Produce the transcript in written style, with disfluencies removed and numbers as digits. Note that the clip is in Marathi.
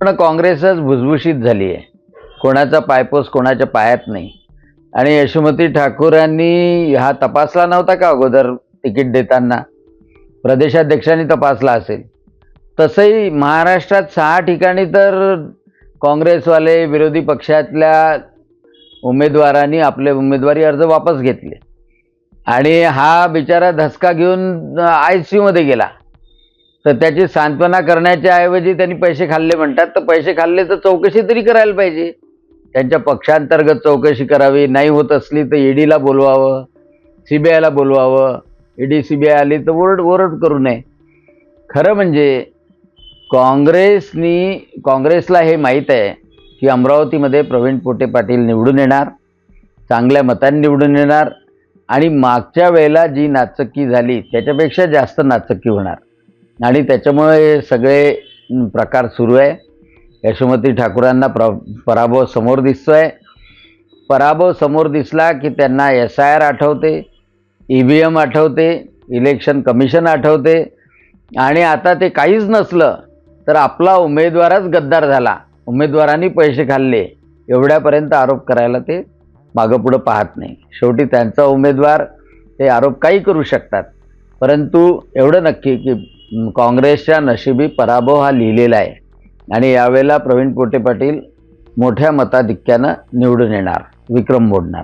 पण काँग्रेसच भुसभुशीत झाली आहे. कोणाचा पायपोस कोणाच्या पायात नाही. आणि यशोमती ठाकूरांनी हा तपासला नव्हता का अगोदर तिकीट देताना? प्रदेशाध्यक्षांनी तपासला असेल. तसंही महाराष्ट्रात 6 ठिकाणी तर काँग्रेसवाले विरोधी पक्षातल्या उमेदवारांनी आपले उमेदवारी अर्ज वापस घेतले आणि हा बिचारा धसका घेऊन ICU गेला. तर त्याची सांत्वना करण्याच्या ऐवजी त्यांनी पैसे खाल्ले म्हणतात. तर पैसे खाल्ले तर चौकशी तरी करायला पाहिजे. त्यांच्या पक्षांतर्गत चौकशी करावी. नाही होत असली तर EDला बोलवावं, CBIला बोलवावं. ED CBI आली तर ओरड करू नये. खरं म्हणजे काँग्रेसला हे माहीत आहे की अमरावतीमध्ये प्रवीण पोटे पाटील निवडून येणार, चांगल्या मतांनी निवडून येणार आणि मागच्या वेळेला जी नाचक्की झाली त्याच्यापेक्षा जास्त नाचक्की होणार आणि त्याच्यामुळे हे सगळे प्रकार सुरू आहे. यशोमती ठाकूरांना पराभव समोर दिसतोय. पराभव समोर दिसला की त्यांना SIR आठवते, EVM आठवते, इलेक्शन कमिशन आठवते आणि आता ते काहीच नसलं तर आपला उमेदवारच गद्दार झाला, उमेदवारांनी पैसे खाल्ले एवढ्यापर्यंत आरोप करायला ते मागं पुढं पाहत नाही. शेवटी त्यांचा उमेदवार ते आरोप काही करू शकतात. परंतु एवढं नक्की की काँग्रेसच्या नशिबी पराभव हा लिहिलेला आहे आणि यावेळेला प्रवीण पोटे पाटील मोठ्या मताधिक्यानं निवडून येणार, विक्रम मोडणार.